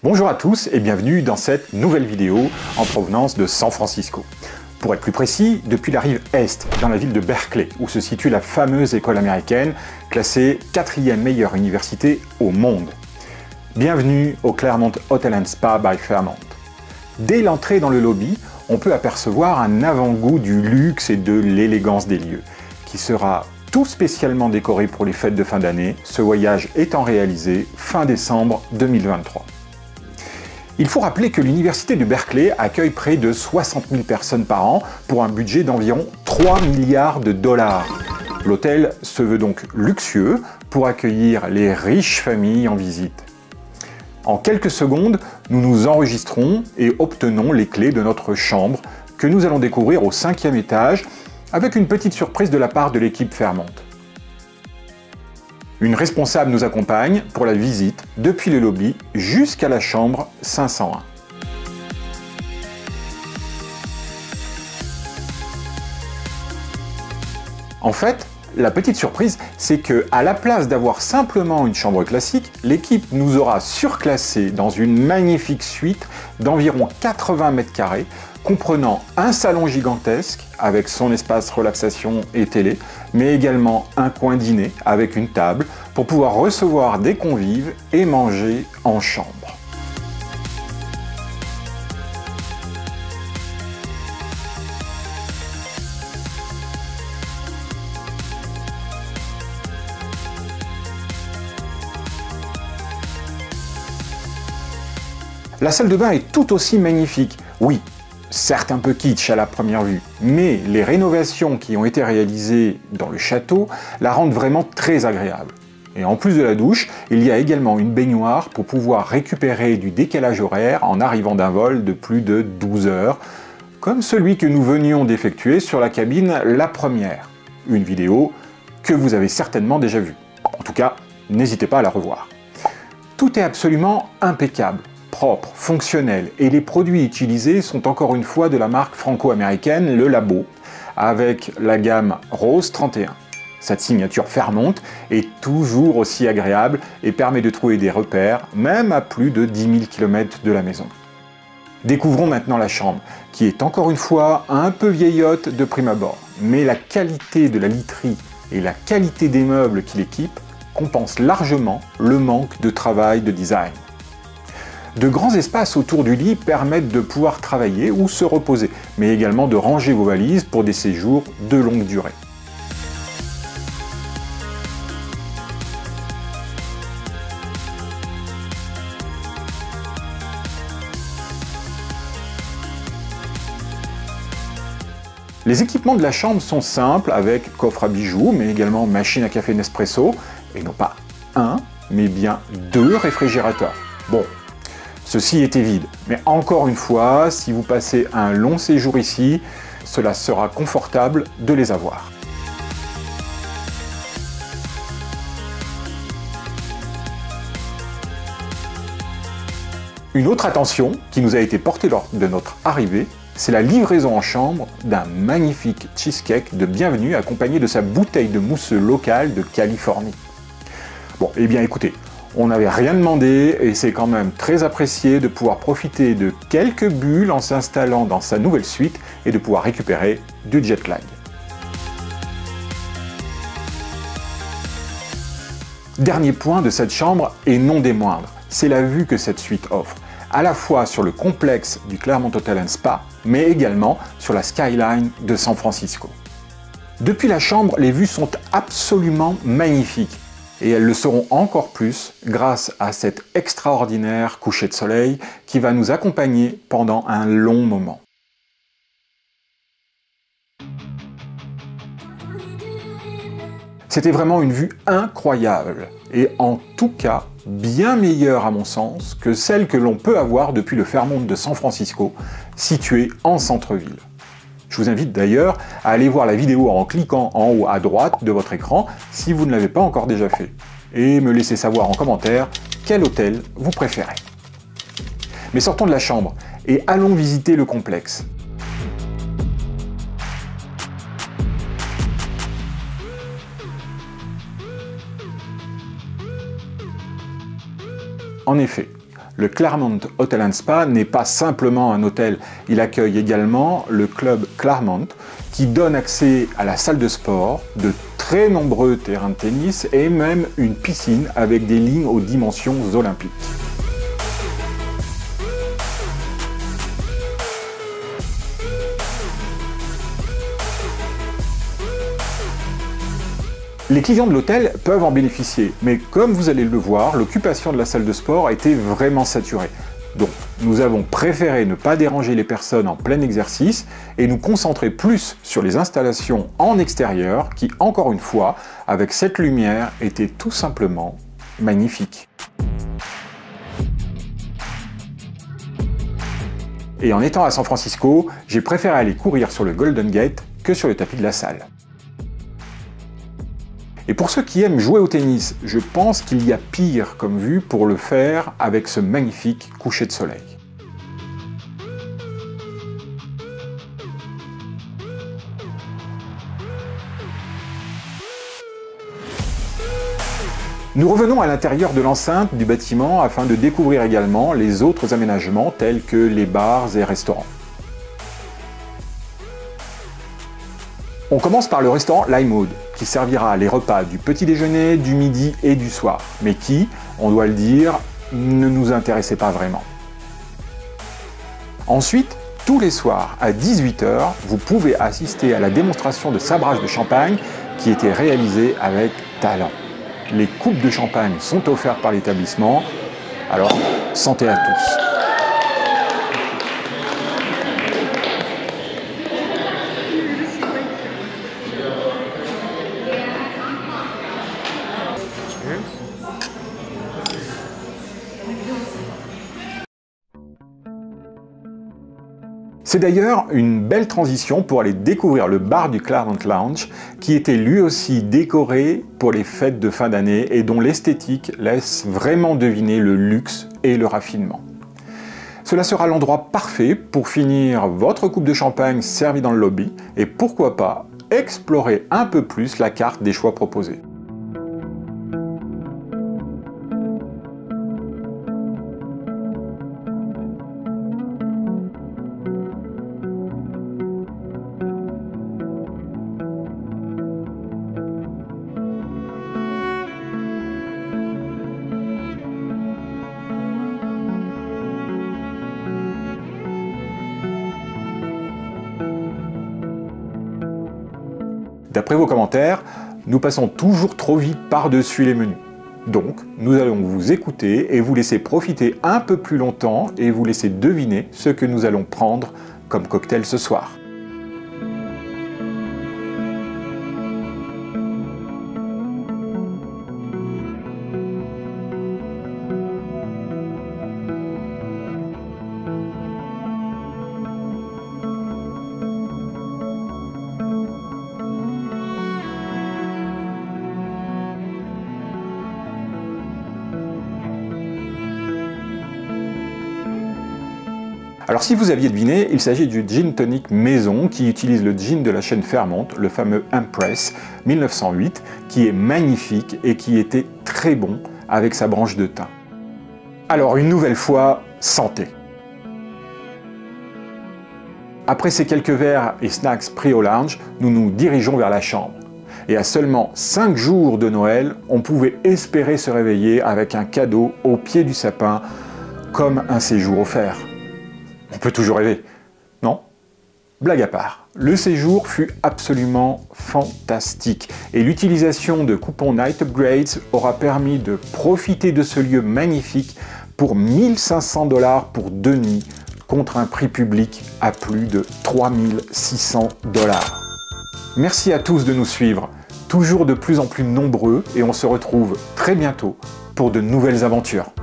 Bonjour à tous et bienvenue dans cette nouvelle vidéo en provenance de San Francisco. Pour être plus précis, depuis la rive est, dans la ville de Berkeley, où se situe la fameuse école américaine, classée 4e meilleure université au monde. Bienvenue au Claremont Hotel & Spa by Fairmont. Dès l'entrée dans le lobby, on peut apercevoir un avant-goût du luxe et de l'élégance des lieux, qui sera tout spécialement décoré pour les fêtes de fin d'année, ce voyage étant réalisé fin décembre 2023. Il faut rappeler que l'université de Berkeley accueille près de 60 000 personnes par an pour un budget d'environ 3 milliards de dollars. L'hôtel se veut donc luxueux pour accueillir les riches familles en visite. En quelques secondes, nous nous enregistrons et obtenons les clés de notre chambre que nous allons découvrir au 5e étage avec une petite surprise de la part de l'équipe Fairmont. Une responsable nous accompagne pour la visite depuis le lobby jusqu'à la chambre 501. En fait, la petite surprise, c'est que à la place d'avoir simplement une chambre classique, l'équipe nous aura surclassé dans une magnifique suite d'environ 80 mètres carrés, comprenant un salon gigantesque avec son espace relaxation et télé, mais également un coin dîner avec une table pour pouvoir recevoir des convives et manger en chambre. La salle de bain est tout aussi magnifique. Oui, certes un peu kitsch à la première vue, mais les rénovations qui ont été réalisées dans le château la rendent vraiment très agréable. Et en plus de la douche, il y a également une baignoire pour pouvoir récupérer du décalage horaire en arrivant d'un vol de plus de 12 heures, comme celui que nous venions d'effectuer sur la cabine La Première. Une vidéo que vous avez certainement déjà vue. En tout cas, n'hésitez pas à la revoir. Tout est absolument impeccable, propre, fonctionnel, et les produits utilisés sont encore une fois de la marque franco-américaine Le Labo, avec la gamme Rose 31. Cette signature Fairmont est toujours aussi agréable et permet de trouver des repères, même à plus de 10 000 km de la maison. Découvrons maintenant la chambre, qui est encore une fois un peu vieillotte de prime abord, mais la qualité de la literie et la qualité des meubles qui l'équipent compensent largement le manque de travail de design. De grands espaces autour du lit permettent de pouvoir travailler ou se reposer, mais également de ranger vos valises pour des séjours de longue durée. Les équipements de la chambre sont simples avec coffre à bijoux, mais également machine à café Nespresso, et non pas un, mais bien 2 réfrigérateurs. Bon, ceci était vide, mais encore une fois, si vous passez un long séjour ici, cela sera confortable de les avoir. Une autre attention qui nous a été portée lors de notre arrivée, c'est la livraison en chambre d'un magnifique cheesecake de bienvenue accompagné de sa bouteille de mousseux locale de Californie. Bon, eh bien écoutez, on n'avait rien demandé et c'est quand même très apprécié de pouvoir profiter de quelques bulles en s'installant dans sa nouvelle suite et de pouvoir récupérer du jet lag. Dernier point de cette chambre et non des moindres, c'est la vue que cette suite offre, à la fois sur le complexe du Claremont Hotel & Spa, mais également sur la skyline de San Francisco. Depuis la chambre, les vues sont absolument magnifiques, et elles le seront encore plus grâce à cet extraordinaire coucher de soleil qui va nous accompagner pendant un long moment. C'était vraiment une vue incroyable, et en tout cas bien meilleure à mon sens que celle que l'on peut avoir depuis le Fairmont de San Francisco, situé en centre-ville. Je vous invite d'ailleurs à aller voir la vidéo en cliquant en haut à droite de votre écran si vous ne l'avez pas encore déjà fait, et me laisser savoir en commentaire quel hôtel vous préférez. Mais sortons de la chambre et allons visiter le complexe. En effet, Le Claremont Hotel & Spa n'est pas simplement un hôtel, il accueille également le club Claremont qui donne accès à la salle de sport, de très nombreux terrains de tennis et même une piscine avec des lignes aux dimensions olympiques. Les clients de l'hôtel peuvent en bénéficier, mais comme vous allez le voir, l'occupation de la salle de sport était vraiment saturée. Donc, nous avons préféré ne pas déranger les personnes en plein exercice et nous concentrer plus sur les installations en extérieur qui, encore une fois, avec cette lumière, étaient tout simplement magnifiques. Et en étant à San Francisco, j'ai préféré aller courir sur le Golden Gate que sur le tapis de la salle. Et pour ceux qui aiment jouer au tennis, je pense qu'il y a pire comme vue pour le faire avec ce magnifique coucher de soleil. Nous revenons à l'intérieur de l'enceinte du bâtiment afin de découvrir également les autres aménagements tels que les bars et restaurants. On commence par le restaurant Limewood, qui servira les repas du petit déjeuner, du midi et du soir, mais qui, on doit le dire, ne nous intéressait pas vraiment. Ensuite, tous les soirs à 18 h, vous pouvez assister à la démonstration de sabrage de champagne qui était réalisée avec talent. Les coupes de champagne sont offertes par l'établissement, alors santé à tous. C'est d'ailleurs une belle transition pour aller découvrir le bar du Claremont Lounge qui était lui aussi décoré pour les fêtes de fin d'année et dont l'esthétique laisse vraiment deviner le luxe et le raffinement. Cela sera l'endroit parfait pour finir votre coupe de champagne servie dans le lobby et pourquoi pas explorer un peu plus la carte des choix proposés. D'après vos commentaires, nous passons toujours trop vite par-dessus les menus. Donc, nous allons vous écouter et vous laisser profiter un peu plus longtemps et vous laisser deviner ce que nous allons prendre comme cocktail ce soir. Alors si vous aviez deviné, il s'agit du gin tonic maison qui utilise le gin de la chaîne Fairmont, le fameux Empress 1908, qui est magnifique et qui était très bon avec sa branche de thym. Alors une nouvelle fois, santé! Après ces quelques verres et snacks pris au lounge, nous nous dirigeons vers la chambre. Et à seulement 5 jours de Noël, on pouvait espérer se réveiller avec un cadeau au pied du sapin, comme un séjour offert. On peut toujours rêver, non? Blague à part, le séjour fut absolument fantastique et l'utilisation de coupons Night Upgrades aura permis de profiter de ce lieu magnifique pour 1 500 $ pour 2 nuits contre un prix public à plus de 3 600 $. Merci à tous de nous suivre, toujours de plus en plus nombreux et on se retrouve très bientôt pour de nouvelles aventures.